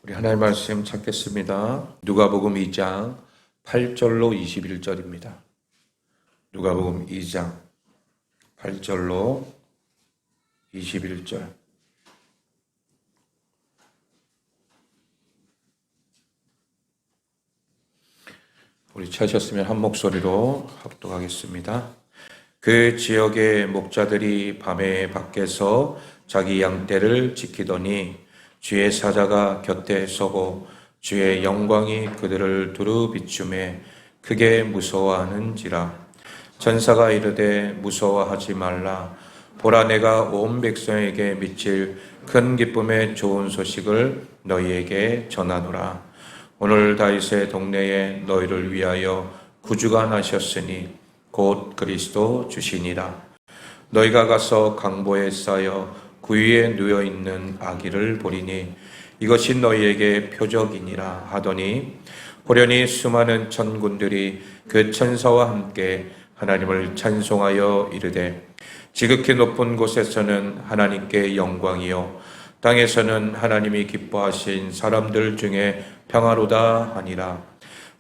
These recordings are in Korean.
우리 하나님의 말씀 찾겠습니다. 누가복음 2장 8절로 21절입니다. 누가복음 2장 8절로 21절. 우리 찾으셨으면 한 목소리로 합독하겠습니다. 그 지역의 목자들이 밤에 밖에서 자기 양떼를 지키더니 주의 사자가 곁에 서고 주의 영광이 그들을 두루 비추매 크게 무서워하는지라. 천사가 이르되 무서워하지 말라. 보라, 내가 온 백성에게 미칠 큰 기쁨의 좋은 소식을 너희에게 전하노라. 오늘 다윗의 동네에 너희를 위하여 구주가 나셨으니 곧 그리스도 주시니라. 너희가 가서 강보에 쌓여 구유에 누워있는 아기를 보리니 이것이 너희에게 표적이니라 하더니 호련히 수많은 천군들이 그 천사와 함께 하나님을 찬송하여 이르되 지극히 높은 곳에서는 하나님께 영광이요 땅에서는 하나님이 기뻐하신 사람들 중에 평화로다 하니라.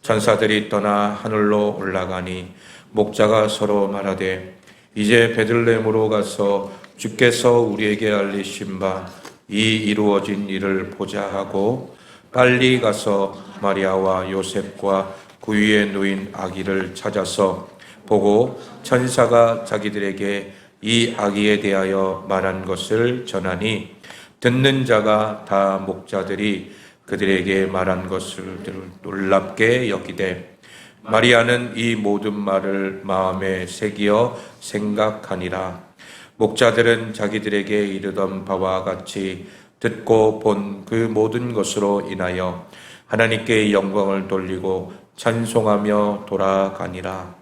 천사들이 떠나 하늘로 올라가니 목자가 서로 말하되 이제 베들레헴으로 가서 주께서 우리에게 알리신 바 이 이루어진 일을 보자 하고 빨리 가서 마리아와 요셉과 구유에 누인 아기를 찾아서 보고 천사가 자기들에게 이 아기에 대하여 말한 것을 전하니 듣는 자가 다 목자들이 그들에게 말한 것을 놀랍게 여기되 마리아는 이 모든 말을 마음에 새기어 생각하니라. 목자들은 자기들에게 이르던 바와 같이 듣고 본 그 모든 것으로 인하여 하나님께 영광을 돌리고 찬송하며 돌아가니라.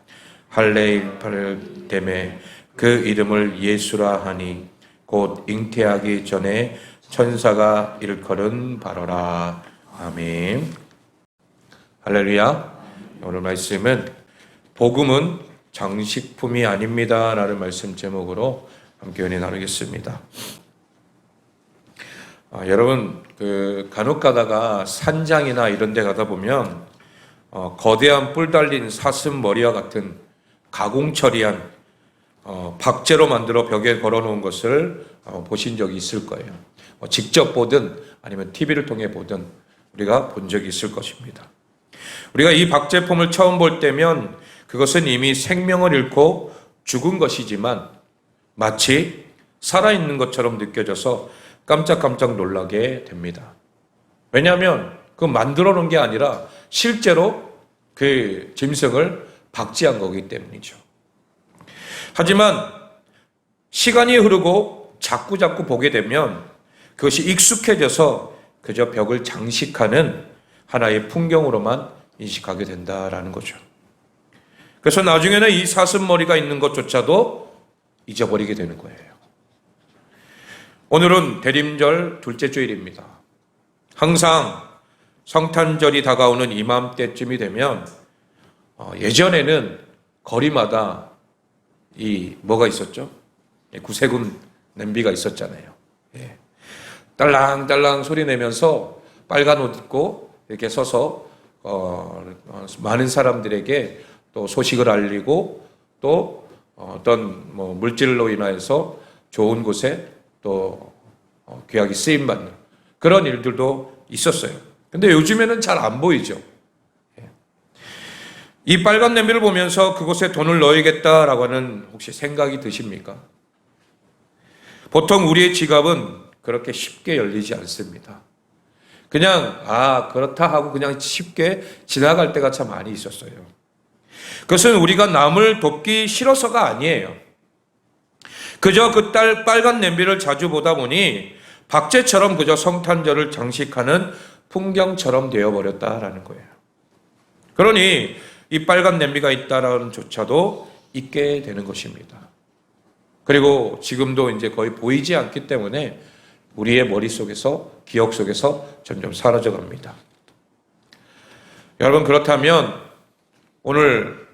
할례일팔됨에 그 이름을 예수라 하니 곧 잉태하기 전에 천사가 일컬은 바로라. 아멘. 할렐루야. 오늘 말씀은 복음은 장식품이 아닙니다 라는 말씀 제목으로 함께 은혜 나누겠습니다. 여러분 간혹 가다가 산장이나 이런 데 가다 보면 거대한 뿔 달린 사슴 머리와 같은 가공 처리한 박제로 만들어 벽에 걸어놓은 것을 보신 적이 있을 거예요. 직접 보든 아니면 TV를 통해 보든 우리가 본 적이 있을 것입니다. 우리가 이 박제품을 처음 볼 때면 그것은 이미 생명을 잃고 죽은 것이지만 마치 살아있는 것처럼 느껴져서 깜짝깜짝 놀라게 됩니다. 왜냐하면 그 만들어 놓은 게 아니라 실제로 그 짐승을 박제한 거기 때문이죠. 하지만 시간이 흐르고 자꾸 보게 되면 그것이 익숙해져서 그저 벽을 장식하는 하나의 풍경으로만 인식하게 된다라는 거죠. 그래서 나중에는 이 사슴머리가 있는 것조차도 잊어버리게 되는 거예요. 오늘은 대림절 둘째 주일입니다. 항상 성탄절이 다가오는 이맘때쯤이 되면 예전에는 거리마다 뭐가 있었죠? 구세군 냄비가 있었잖아요. 딸랑딸랑 소리 내면서 빨간 옷 입고 이렇게 서서 많은 사람들에게 또 소식을 알리고 또 어떤 물질로 인해서 좋은 곳에 또 귀하게 쓰임받는 그런 일들도 있었어요. 근데 요즘에는 잘 안 보이죠. 이 빨간 냄비를 보면서 그곳에 돈을 넣어야겠다라고 하는 혹시 생각이 드십니까? 보통 우리의 지갑은 그렇게 쉽게 열리지 않습니다. 그냥 그렇다 하고 그냥 쉽게 지나갈 때가 참 많이 있었어요. 그것은 우리가 남을 돕기 싫어서가 아니에요. 그저 그 빨간 냄비를 자주 보다 보니 박제처럼 그저 성탄절을 장식하는 풍경처럼 되어버렸다라는 거예요. 그러니 이 빨간 냄비가 있다라는 조차도 잊게 되는 것입니다. 그리고 지금도 이제 거의 보이지 않기 때문에 우리의 머릿속에서, 기억 속에서 점점 사라져 갑니다. 여러분, 그렇다면 오늘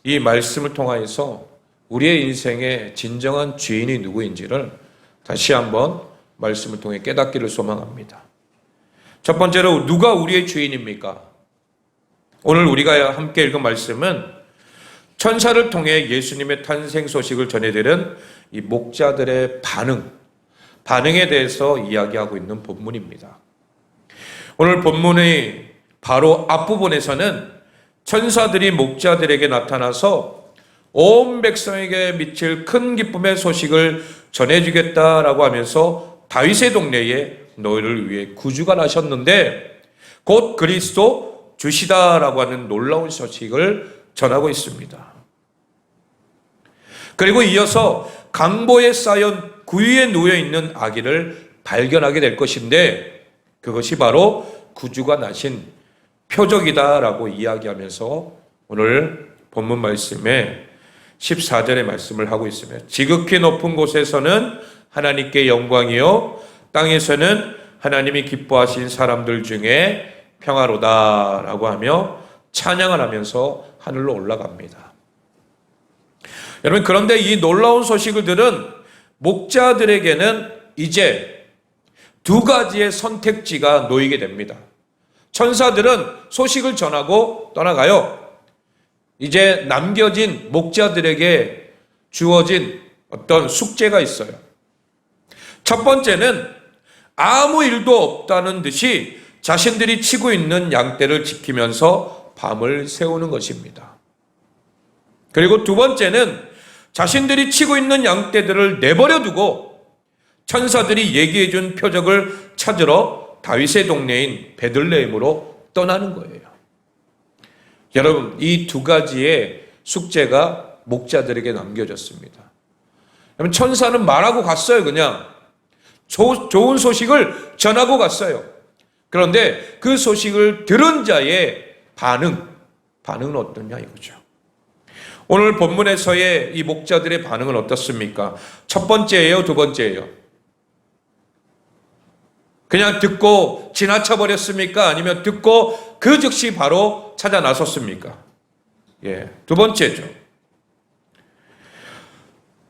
이 말씀을 통하여서 우리의 인생의 진정한 주인이 누구인지를 다시 한번 말씀을 통해 깨닫기를 소망합니다. 첫 번째로 누가 우리의 주인입니까? 오늘 우리가 함께 읽은 말씀은 천사를 통해 예수님의 탄생 소식을 전해드린 이 목자들의 반응에 대해서 이야기하고 있는 본문입니다. 오늘 본문의 바로 앞부분에서는 천사들이 목자들에게 나타나서 온 백성에게 미칠 큰 기쁨의 소식을 전해주겠다라고 하면서 다윗의 동네에 너희를 위해 구주가 나셨는데 곧 그리스도 주시다라고 하는 놀라운 소식을 전하고 있습니다. 그리고 이어서 강보에 쌓여 구유에 누워있는 아기를 발견하게 될 것인데 그것이 바로 구주가 나신 표적이다라고 이야기하면서 오늘 본문 말씀에 14절의 말씀을 하고 있습니다. 지극히 높은 곳에서는 하나님께 영광이요 땅에서는 하나님이 기뻐하신 사람들 중에 평화로다라고 하며 찬양을 하면서 하늘로 올라갑니다. 여러분, 그런데 이 놀라운 소식을 들은 목자들에게는 이제 두 가지의 선택지가 놓이게 됩니다. 천사들은 소식을 전하고 떠나가요. 이제 남겨진 목자들에게 주어진 어떤 숙제가 있어요. 첫 번째는 아무 일도 없다는 듯이 자신들이 치고 있는 양떼를 지키면서 밤을 새우는 것입니다. 그리고 두 번째는 자신들이 치고 있는 양떼들을 내버려 두고 천사들이 얘기해 준 표적을 찾으러 다윗의 동네인 베들레헴으로 떠나는 거예요. 여러분, 이 두 가지의 숙제가 목자들에게 남겨졌습니다. 여러분, 천사는 말하고 갔어요. 그냥 좋은 소식을 전하고 갔어요. 그런데 그 소식을 들은 자의 반응은 어떠냐 이거죠. 오늘 본문에서의 이 목자들의 반응은 어떻습니까? 첫 번째예요, 두 번째예요? 그냥 듣고 지나쳐 버렸습니까? 아니면 듣고 그 즉시 바로 찾아 나섰습니까? 두 번째죠.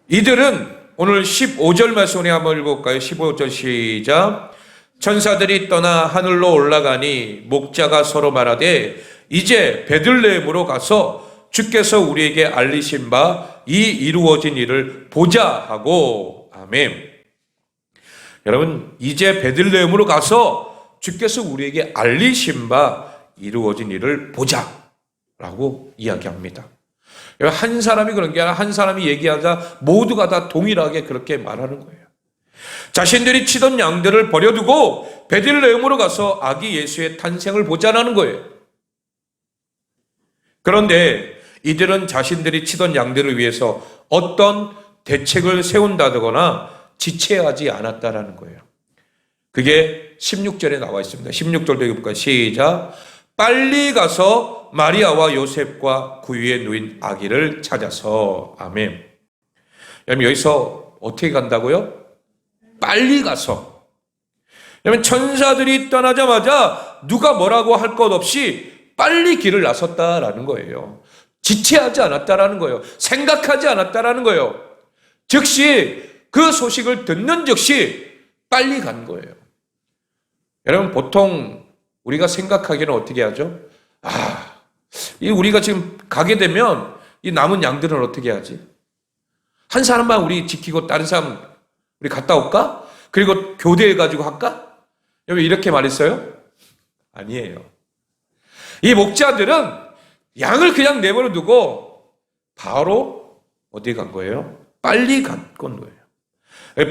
이들은 오늘 15절 말씀 우리 한번 읽어볼까요? 15절 시작. 천사들이 떠나 하늘로 올라가니 목자가 서로 말하되 이제 베들레헴으로 가서 주께서 우리에게 알리신 바 이 이루어진 일을 보자 하고. 아멘. 여러분, 이제 베들레헴으로 가서 주께서 우리에게 알리신 바 이루어진 일을 보자 라고 이야기합니다. 한 사람이 그런 게 아니라 한 사람이 얘기하자 모두가 다 동일하게 그렇게 말하는 거예요. 자신들이 치던 양들을 버려두고 베들레헴으로 가서 아기 예수의 탄생을 보자라는 거예요. 그런데 이들은 자신들이 치던 양들을 위해서 어떤 대책을 세운다거나 지체하지 않았다라는 거예요. 그게 16절에 나와 있습니다. 16절도 읽어볼까요? 시작. 빨리 가서 마리아와 요셉과 구유에 누인 아기를 찾아서. 아멘. 여러분, 여기서 어떻게 간다고요? 빨리 가서. 여러분, 천사들이 떠나자마자 누가 뭐라고 할 것 없이 빨리 길을 나섰다라는 거예요. 지체하지 않았다라는 거예요. 생각하지 않았다라는 거예요. 즉시 그 소식을 듣는 즉시 빨리 간 거예요. 여러분, 보통 우리가 생각하기는 어떻게 하죠? 우리가 지금 가게 되면 이 남은 양들은 어떻게 하지? 한 사람만 우리 지키고 다른 사람 우리 갔다 올까? 그리고 교대해가지고 할까? 여러분, 이렇게 말했어요? 아니에요. 이 목자들은 양을 그냥 내버려 두고 바로 어디 간 거예요? 빨리 간 거예요.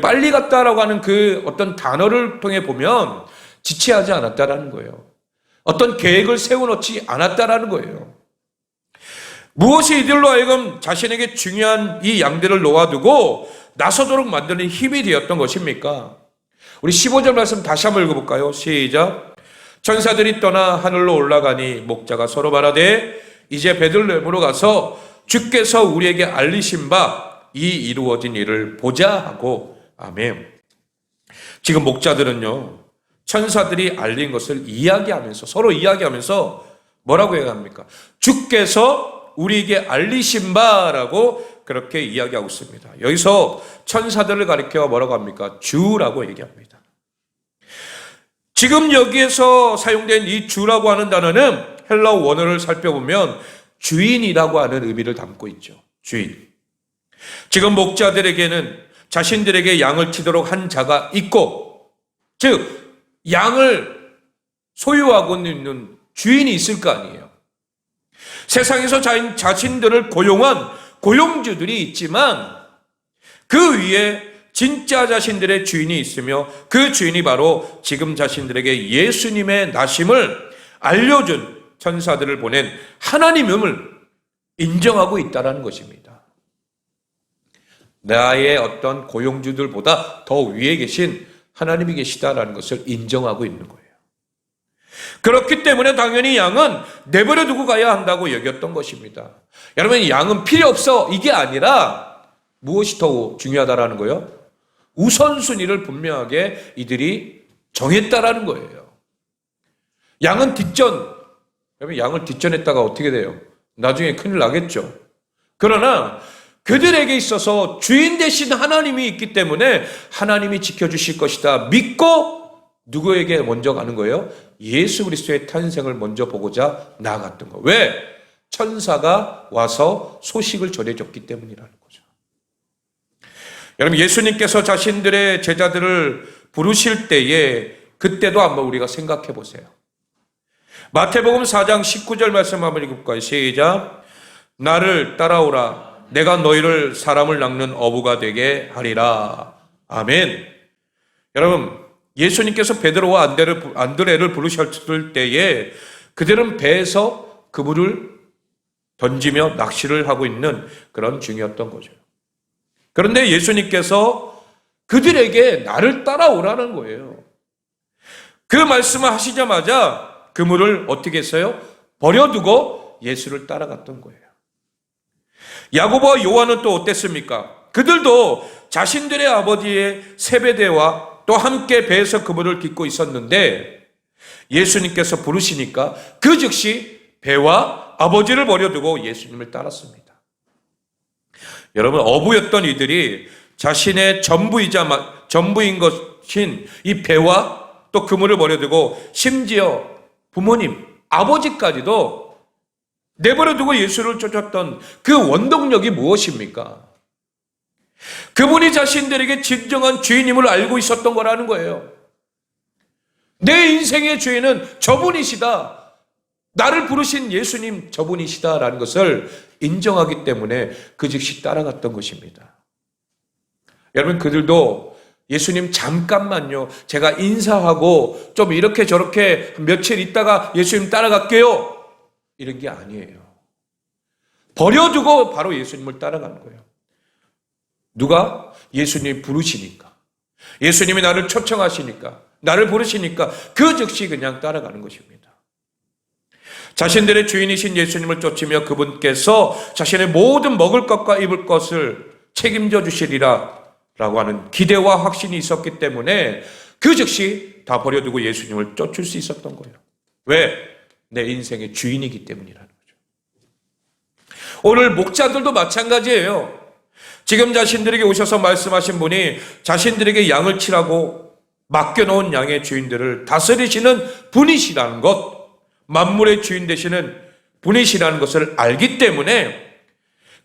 빨리 갔다라고 하는 그 어떤 단어를 통해 보면 지체하지 않았다라는 거예요. 어떤 계획을 세워놓지 않았다라는 거예요. 무엇이 이들로 하여금 자신에게 중요한 이 양들을 놓아두고 나서도록 만드는 힘이 되었던 것입니까? 우리 15절 말씀 다시 한번 읽어볼까요? 시작. 천사들이 떠나 하늘로 올라가니 목자가 서로 말하되 이제 베들레헴으로 가서 주께서 우리에게 알리신 바 이 이루어진 일을 보자 하고. 아멘. 지금 목자들은요, 천사들이 알린 것을 서로 이야기하면서 뭐라고 해야 합니까? 주께서 우리에게 알리신 바라고 그렇게 이야기하고 있습니다. 여기서 천사들을 가리켜 뭐라고 합니까? 주라고 얘기합니다. 지금 여기에서 사용된 이 주라고 하는 단어는 헬라어 원어를 살펴보면 주인이라고 하는 의미를 담고 있죠. 주인. 지금 목자들에게는 자신들에게 양을 치도록 한 자가 있고, 즉 양을 소유하고 있는 주인이 있을 거 아니에요. 세상에서 자신들을 고용한 고용주들이 있지만 그 위에 진짜 자신들의 주인이 있으며 그 주인이 바로 지금 자신들에게 예수님의 나심을 알려준 천사들을 보낸 하나님임을 인정하고 있다는 것입니다. 나의 어떤 고용주들보다 더 위에 계신 하나님이 계시다라는 것을 인정하고 있는 거예요. 그렇기 때문에 당연히 양은 내버려 두고 가야 한다고 여겼던 것입니다. 여러분, 양은 필요 없어 이게 아니라 무엇이 더 중요하다라는 거예요? 우선순위를 분명하게 이들이 정했다라는 거예요. 양은 뒷전, 여러분 양을 뒷전했다가 어떻게 돼요? 나중에 큰일 나겠죠. 그러나 그들에게 있어서 주인 되신 하나님이 있기 때문에 하나님이 지켜주실 것이다 믿고 누구에게 먼저 가는 거예요? 예수 그리스도의 탄생을 먼저 보고자 나아갔던 거예요. 왜? 천사가 와서 소식을 전해줬기 때문이라는 거죠. 여러분, 예수님께서 자신들의 제자들을 부르실 때에 그때도 한번 우리가 생각해 보세요. 마태복음 4장 19절 말씀 한번 읽을까요? 시작. 나를 따라오라. 내가 너희를 사람을 낚는 어부가 되게 하리라. 아멘. 여러분, 예수님께서 베드로와 안드레를 부르셨을 때에 그들은 배에서 그물을 던지며 낚시를 하고 있는 그런 중이었던 거죠. 그런데 예수님께서 그들에게 나를 따라오라는 거예요. 그 말씀을 하시자마자 그물을 어떻게 했어요? 버려두고 예수를 따라갔던 거예요. 야고보와 요한은 또 어땠습니까? 그들도 자신들의 아버지의 세베대와 또 함께 배에서 그물을 깃고 있었는데 예수님께서 부르시니까 그 즉시 배와 아버지를 버려두고 예수님을 따랐습니다. 여러분, 어부였던 이들이 자신의 전부인 것인 이 배와 또 그물을 버려두고 심지어 부모님, 아버지까지도 내버려두고 예수를 쫓았던 그 원동력이 무엇입니까? 그분이 자신들에게 진정한 주인임을 알고 있었던 거라는 거예요. 내 인생의 주인은 저분이시다. 나를 부르신 예수님 저분이시다라는 것을 인정하기 때문에 그 즉시 따라갔던 것입니다. 여러분, 그들도 예수님 잠깐만요, 제가 인사하고 좀 이렇게 저렇게 며칠 있다가 예수님 따라갈게요, 이런 게 아니에요. 버려두고 바로 예수님을 따라가는 거예요. 누가? 예수님이 부르시니까, 예수님이 나를 초청하시니까, 나를 부르시니까 그 즉시 그냥 따라가는 것입니다. 자신들의 주인이신 예수님을 쫓으며 그분께서 자신의 모든 먹을 것과 입을 것을 책임져 주시리라 라고 하는 기대와 확신이 있었기 때문에 그 즉시 다 버려두고 예수님을 쫓을 수 있었던 거예요. 왜? 내 인생의 주인이기 때문이라는 거죠. 오늘 목자들도 마찬가지예요. 지금 자신들에게 오셔서 말씀하신 분이 자신들에게 양을 치라고 맡겨놓은 양의 주인들을 다스리시는 분이시라는 것, 만물의 주인 되시는 분이시라는 것을 알기 때문에,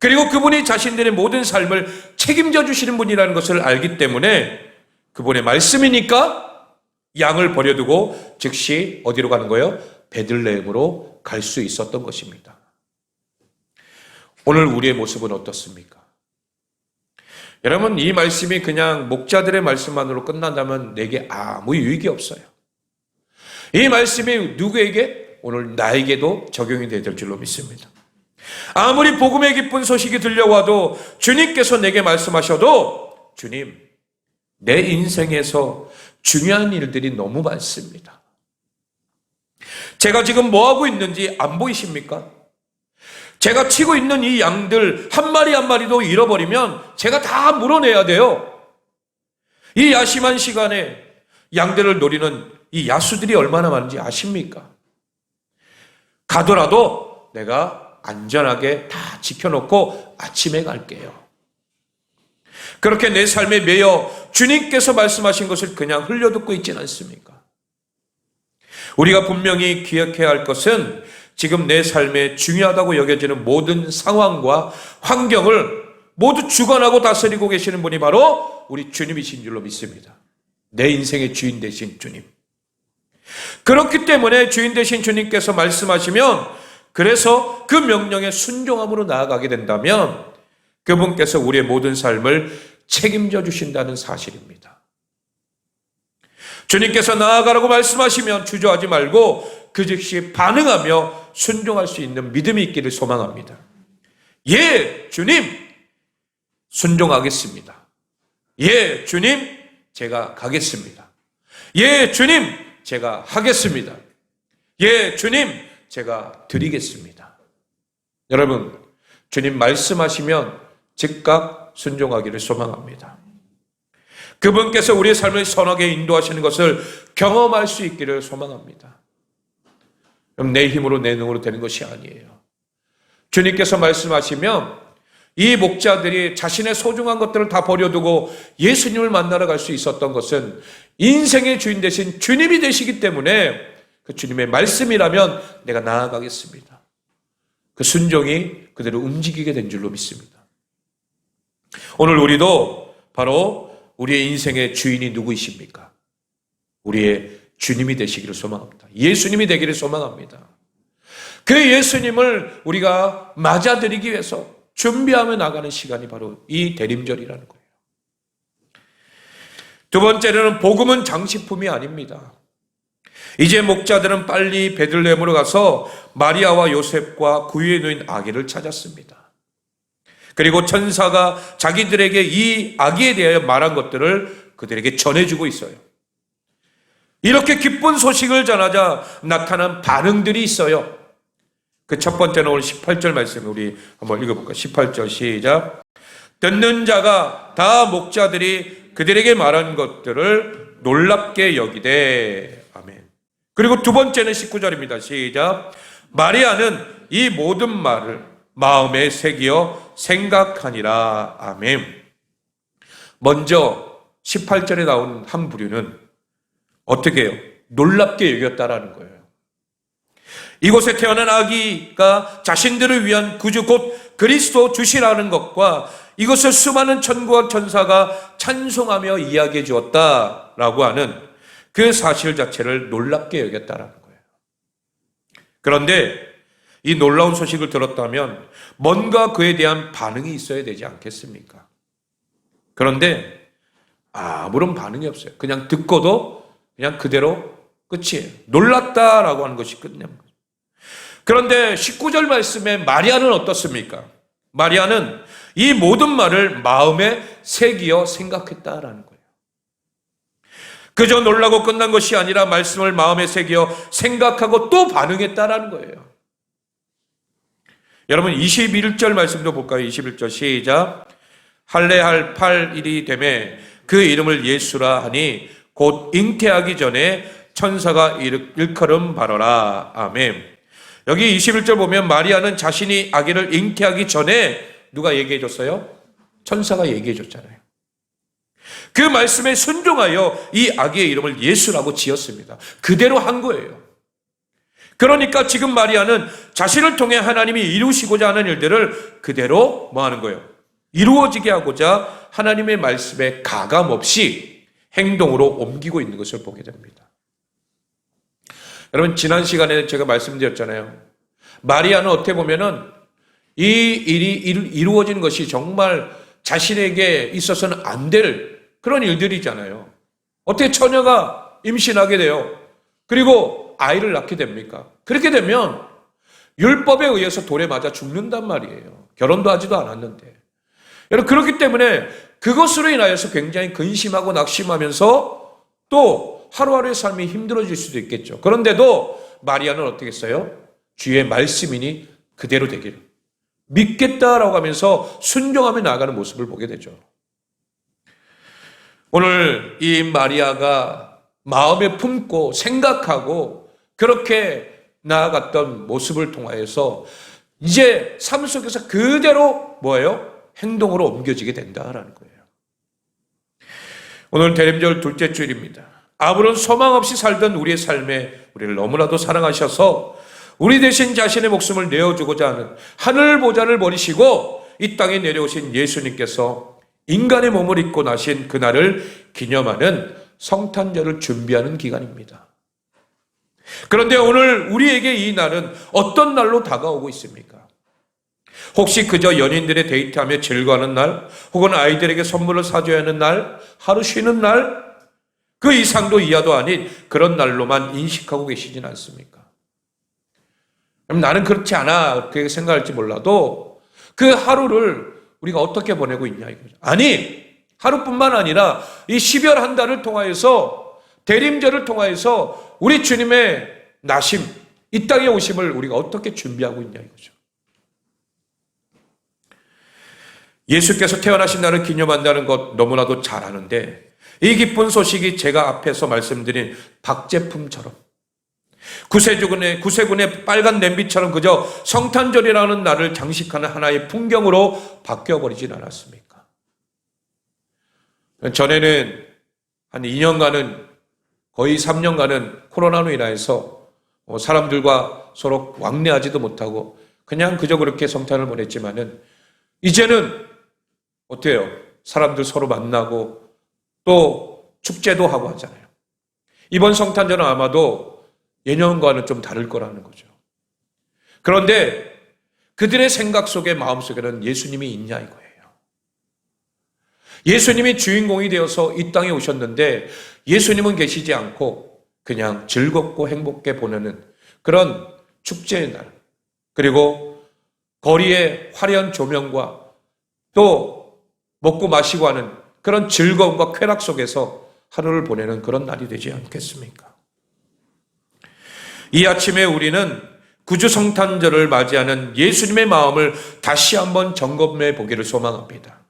그리고 그분이 자신들의 모든 삶을 책임져 주시는 분이라는 것을 알기 때문에 그분의 말씀이니까 양을 버려두고 즉시 어디로 가는 거예요? 베들레헴으로 갈 수 있었던 것입니다. 오늘 우리의 모습은 어떻습니까? 여러분, 이 말씀이 그냥 목자들의 말씀만으로 끝난다면 내게 아무 유익이 없어요. 이 말씀이 누구에게? 오늘 나에게도 적용이 될 줄로 믿습니다. 아무리 복음의 기쁜 소식이 들려와도 주님께서 내게 말씀하셔도 주님, 내 인생에서 중요한 일들이 너무 많습니다. 제가 지금 뭐하고 있는지 안 보이십니까? 제가 치고 있는 이 양들 한 마리 한 마리도 잃어버리면 제가 다 물어내야 돼요. 이 야심한 시간에 양들을 노리는 이 야수들이 얼마나 많은지 아십니까? 가더라도 내가 안전하게 다 지켜놓고 아침에 갈게요. 그렇게 내 삶에 매여 주님께서 말씀하신 것을 그냥 흘려듣고 있지는 않습니까? 우리가 분명히 기억해야 할 것은 지금 내 삶에 중요하다고 여겨지는 모든 상황과 환경을 모두 주관하고 다스리고 계시는 분이 바로 우리 주님이신 줄로 믿습니다. 내 인생의 주인 되신 주님. 그렇기 때문에 주인 되신 주님께서 말씀하시면, 그래서 그 명령에 순종함으로 나아가게 된다면 그분께서 우리의 모든 삶을 책임져 주신다는 사실입니다. 주님께서 나아가라고 말씀하시면 주저하지 말고 그 즉시 반응하며 순종할 수 있는 믿음이 있기를 소망합니다. 예, 주님, 순종하겠습니다. 예, 주님, 제가 가겠습니다. 예, 주님, 제가 하겠습니다. 예, 주님, 제가 드리겠습니다. 여러분, 주님 말씀하시면 즉각 순종하기를 소망합니다. 그분께서 우리의 삶을 선하게 인도하시는 것을 경험할 수 있기를 소망합니다. 그럼 내 힘으로 내 능으로 되는 것이 아니에요. 주님께서 말씀하시면 이 목자들이 자신의 소중한 것들을 다 버려두고 예수님을 만나러 갈 수 있었던 것은 인생의 주인 되신 주님이 되시기 때문에 그 주님의 말씀이라면 내가 나아가겠습니다. 그 순종이 그대로 움직이게 된 줄로 믿습니다. 오늘 우리도 바로 우리의 인생의 주인이 누구이십니까? 우리의 주님이 되시기를 소망합니다. 예수님이 되기를 소망합니다. 그 예수님을 우리가 맞아들이기 위해서 준비하며 나가는 시간이 바로 이 대림절이라는 거예요. 두 번째로는 복음은 장식품이 아닙니다. 이제 목자들은 빨리 베들레헴으로 가서 마리아와 요셉과 그 위에 놓인 아기를 찾았습니다. 그리고 천사가 자기들에게 이 아기에 대하여 말한 것들을 그들에게 전해주고 있어요. 이렇게 기쁜 소식을 전하자 나타난 반응들이 있어요. 그 첫 번째는 오늘 18절 말씀 우리 한번 읽어볼까요? 18절 시작. 듣는 자가 다 목자들이 그들에게 말한 것들을 놀랍게 여기되. 아멘. 그리고 두 번째는 19절입니다. 시작. 마리아는 이 모든 말을 마음에 새기어 생각하니라. 아멘. 먼저 18절에 나온 한 부류는 어떻게 해요? 놀랍게 여겼다라는 거예요. 이곳에 태어난 아기가 자신들을 위한 구주 곧 그리스도 주시라는 것과 이것을 수많은 천구와 천사가 찬송하며 이야기해 주었다라고 하는 그 사실 자체를 놀랍게 여겼다라는 거예요. 그런데 이 놀라운 소식을 들었다면 뭔가 그에 대한 반응이 있어야 되지 않겠습니까? 그런데 아무런 반응이 없어요. 그냥 듣고도 그냥 그대로 끝이에요. 놀랐다라고 하는 것이 끝냅니다. 그런데 19절 말씀에 마리아는 어떻습니까? 마리아는 이 모든 말을 마음에 새기어 생각했다라는 거예요. 그저 놀라고 끝난 것이 아니라 말씀을 마음에 새기어 생각하고 또 반응했다라는 거예요. 여러분 21절 말씀도 볼까요? 21절 시작. 할례할 8일이 되매 그 이름을 예수라 하니 곧 잉태하기 전에 천사가 일컬음 바로라. 아멘. 여기 21절 보면 마리아는 자신이 아기를 잉태하기 전에 누가 얘기해 줬어요? 천사가 얘기해 줬잖아요. 그 말씀에 순종하여 이 아기의 이름을 예수라고 지었습니다. 그대로 한 거예요. 그러니까 지금 마리아는 자신을 통해 하나님이 이루시고자 하는 일들을 그대로 뭐 하는 거예요? 이루어지게 하고자 하나님의 말씀에 가감 없이 행동으로 옮기고 있는 것을 보게 됩니다. 여러분 지난 시간에 제가 말씀드렸잖아요. 마리아는 어떻게 보면은 이 일이 이루어지는 것이 정말 자신에게 있어서는 안 될 그런 일들이잖아요. 어떻게 처녀가 임신하게 돼요? 그리고 아이를 낳게 됩니까? 그렇게 되면 율법에 의해서 돌에 맞아 죽는단 말이에요. 결혼도 하지도 않았는데. 여러분 그렇기 때문에 그것으로 인하여서 굉장히 근심하고 낙심하면서 또 하루하루의 삶이 힘들어질 수도 있겠죠. 그런데도 마리아는 어떻게 했어요? 주의 말씀이니 그대로 되기를 믿겠다라고 하면서 순종하며 나아가는 모습을 보게 되죠. 오늘 이 마리아가 마음에 품고 생각하고 그렇게 나아갔던 모습을 통하여서 이제 삶 속에서 그대로 뭐예요? 행동으로 옮겨지게 된다라는 거예요. 오늘 대림절 둘째 주일입니다. 아무런 소망 없이 살던 우리의 삶에 우리를 너무나도 사랑하셔서 우리 대신 자신의 목숨을 내어주고자 하는 하늘 보좌를 버리시고 이 땅에 내려오신 예수님께서 인간의 몸을 입고 나신 그날을 기념하는 성탄절을 준비하는 기간입니다. 그런데 오늘 우리에게 이 날은 어떤 날로 다가오고 있습니까? 혹시 그저 연인들의 데이트하며 즐거워하는 날, 혹은 아이들에게 선물을 사줘야 하는 날, 하루 쉬는 날, 그 이상도 이하도 아닌 그런 날로만 인식하고 계시진 않습니까? 그럼 나는 그렇지 않아 그렇게 생각할지 몰라도 그 하루를 우리가 어떻게 보내고 있냐 이거죠. 아니, 하루뿐만 아니라 이 12월 한 달을 통하여서 대림절을 통하여서 우리 주님의 나심, 이 땅에 오심을 우리가 어떻게 준비하고 있냐 이거죠. 예수께서 태어나신 날을 기념한다는 것 너무나도 잘 아는데 이 기쁜 소식이 제가 앞에서 말씀드린 박제품처럼 구세군의 빨간 냄비처럼 그저 성탄절이라는 날을 장식하는 하나의 풍경으로 바뀌어버리진 않았습니까? 전에는 한 2년간은 거의 3년간은 코로나로 인해서 사람들과 서로 왕래하지도 못하고 그냥 그저 그렇게 성탄을 보냈지만은 이제는 어때요? 사람들 서로 만나고 또 축제도 하고 하잖아요. 이번 성탄절은 아마도 예년과는 좀 다를 거라는 거죠. 그런데 그들의 생각 속에 마음 속에는 예수님이 있냐 이거예요. 예수님이 주인공이 되어서 이 땅에 오셨는데 예수님은 계시지 않고 그냥 즐겁고 행복해 보내는 그런 축제의 날, 그리고 거리의 화려한 조명과 또 먹고 마시고 하는 그런 즐거움과 쾌락 속에서 하루를 보내는 그런 날이 되지 않겠습니까? 이 아침에 우리는 구주 성탄절을 맞이하는 예수님의 마음을 다시 한번 점검해 보기를 소망합니다.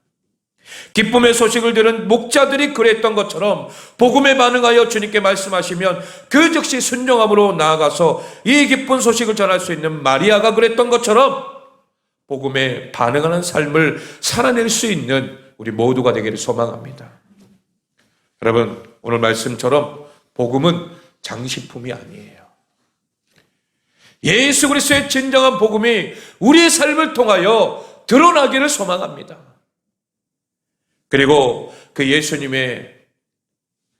기쁨의 소식을 들은 목자들이 그랬던 것처럼 복음에 반응하여 주님께 말씀하시면 그 즉시 순종함으로 나아가서 이 기쁜 소식을 전할 수 있는 마리아가 그랬던 것처럼 복음에 반응하는 삶을 살아낼 수 있는 우리 모두가 되기를 소망합니다. 여러분, 오늘 말씀처럼 복음은 장식품이 아니에요. 예수 그리스도의 진정한 복음이 우리의 삶을 통하여 드러나기를 소망합니다. 그리고 그 예수님의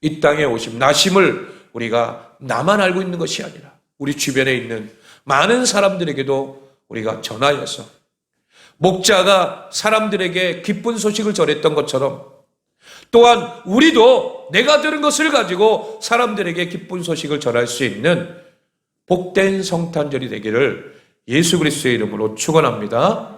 이 땅에 오심, 나심을 우리가 나만 알고 있는 것이 아니라 우리 주변에 있는 많은 사람들에게도 우리가 전하여서 목자가 사람들에게 기쁜 소식을 전했던 것처럼 또한 우리도 내가 들은 것을 가지고 사람들에게 기쁜 소식을 전할 수 있는 복된 성탄절이 되기를 예수 그리스도의 이름으로 축원합니다.